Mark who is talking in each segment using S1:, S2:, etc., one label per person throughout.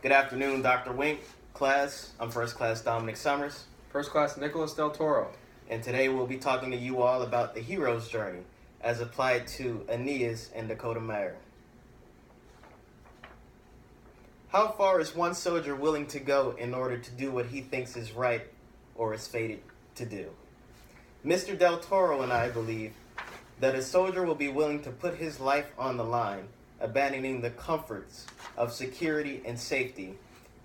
S1: Good afternoon, Dr. Wink, class. I'm First Class Dominic Summers,
S2: First Class Nicholas Del Toro.
S1: and today we'll be talking to you all about the hero's journey as applied to Aeneas and Dakota Meyer. How far is one soldier willing to go in order to do what he thinks is right or is fated to do? Mr. Del Toro and I believe that a soldier will be willing to put his life on the line, abandoning the comforts of security and safety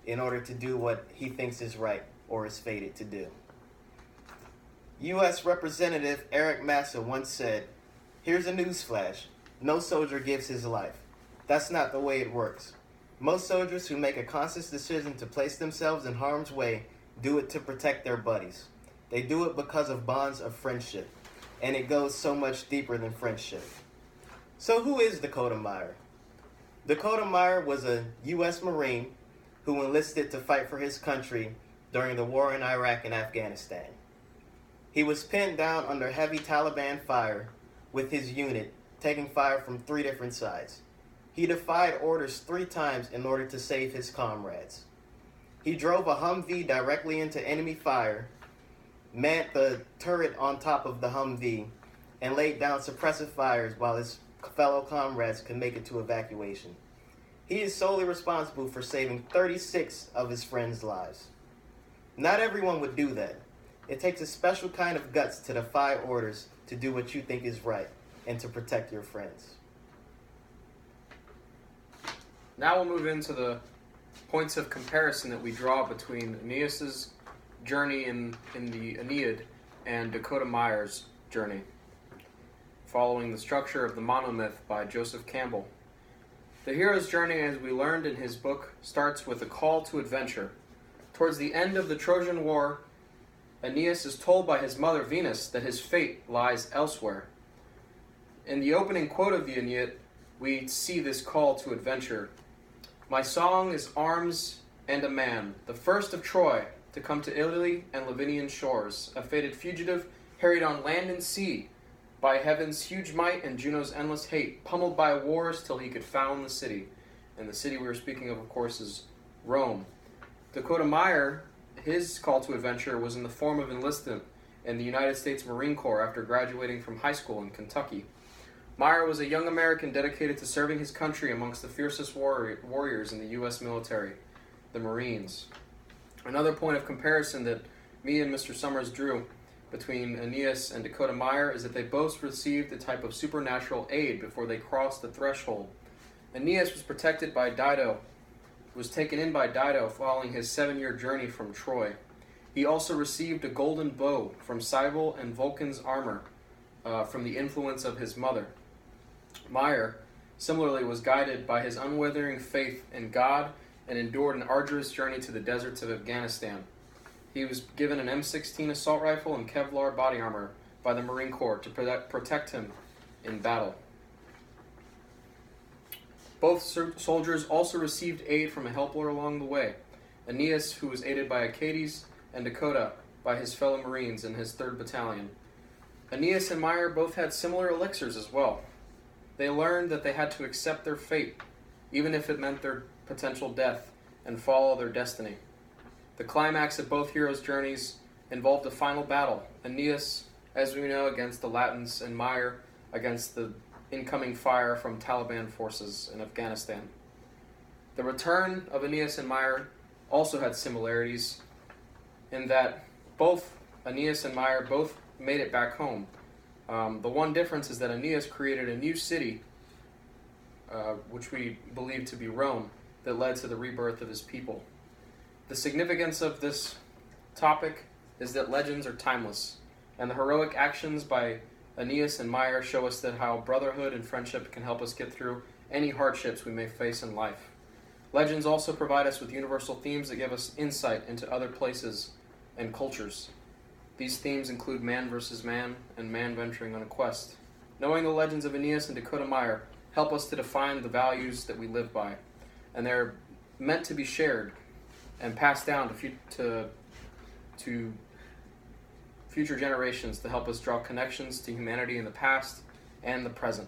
S1: in order to do what he thinks is right or is fated to do. U.S. Representative Eric Massa once said, "Here's a newsflash. No soldier gives his life. That's not the way it works. Most soldiers who make a conscious decision to place themselves in harm's way do it to protect their buddies. They do it because of bonds of friendship, and it goes so much deeper than friendship." So who is Dakota Meyer? Dakota Meyer was a U.S. Marine who enlisted to fight for his country during the war in Iraq and Afghanistan. He was pinned down under heavy Taliban fire with his unit taking fire from 3 different sides. He defied orders 3 times in order to save his comrades. He drove a Humvee directly into enemy fire, manned the turret on top of the Humvee, and laid down suppressive fires while his fellow comrades could make it to evacuation. He is solely responsible for saving 36 of his friends' lives. Not everyone would do that. It takes a special kind of guts to defy orders to do what you think is right and to protect your friends.
S2: Now we'll move into the points of comparison that we draw between Aeneas's journey in the Aeneid and Dakota Meyer's journey, following the structure of the monomyth by Joseph Campbell. The hero's journey, as we learned in his book, starts with a call to adventure. Towards the end of the Trojan War, Aeneas is told by his mother Venus that his fate lies elsewhere. In the opening quote of the Aeneid, we see this call to adventure. "My song is arms and a man, the first of Troy, to come to Italy and Lavinian shores, a fated fugitive, harried on land and sea, by heaven's huge might and Juno's endless hate, pummeled by wars till he could found the city." And the city we were speaking of course, is Rome. Dakota Meyer, his call to adventure was in the form of enlistment in the United States Marine Corps after graduating from high school in Kentucky. Meyer was a young American dedicated to serving his country amongst the fiercest warriors in the U.S. military, the Marines. Another point of comparison that me and Mr. Summers drew between Aeneas and Dakota Meyer is that they both received a type of supernatural aid before they crossed the threshold. Aeneas was protected by Dido, was taken in by Dido following his 7-year journey from Troy. He also received a golden bow from Cybele and Vulcan's armor from the influence of his mother. Meyer, similarly, was guided by his unwavering faith in God and endured an arduous journey to the deserts of Afghanistan. He was given an M16 assault rifle and Kevlar body armor by the Marine Corps to protect him in battle. Both soldiers also received aid from a helper along the way, Aeneas, who was aided by Achates, and Dakota by his fellow Marines in his 3rd Battalion. Aeneas and Meyer both had similar elixirs as well. They learned that they had to accept their fate, even if it meant their potential death, and follow their destiny. The climax of both heroes' journeys involved a final battle, Aeneas, as we know, against the Latins, and Meyer against the incoming fire from Taliban forces in Afghanistan. The return of Aeneas and Meyer also had similarities in that both Aeneas and Meyer both made it back home. The one difference is that Aeneas created a new city, which we believe to be Rome, that led to the rebirth of his people. The significance of this topic is that legends are timeless, and the heroic actions by Aeneas and Meyer show us that how brotherhood and friendship can help us get through any hardships we may face in life. Legends also provide us with universal themes that give us insight into other places and cultures. These themes include man versus man and man venturing on a quest. Knowing the legends of Aeneas and Dakota Meyer help us to define the values that we live by, and they're meant to be shared and passed down to future generations to help us draw connections to humanity in the past and the present.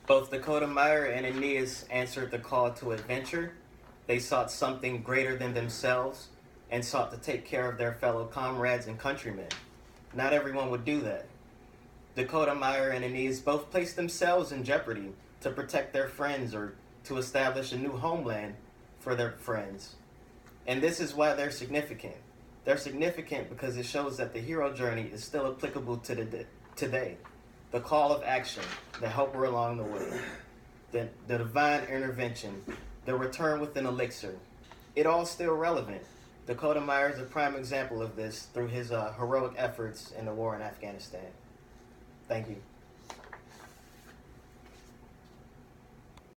S1: Both Dakota Meyer and Aeneas answered the call to adventure, They sought something greater than themselves and sought to take care of their fellow comrades and countrymen. Not everyone would do that. Dakota Meyer and Aeneas both placed themselves in jeopardy to protect their friends or to establish a new homeland for their friends. And this is why they're significant. They're significant because it shows that the hero journey is still applicable to today. The call of action, the helper along the way, the divine intervention, the return with an elixir. It all still relevant. Dakota Meyer is a prime example of this through his heroic efforts in the war in Afghanistan. Thank you.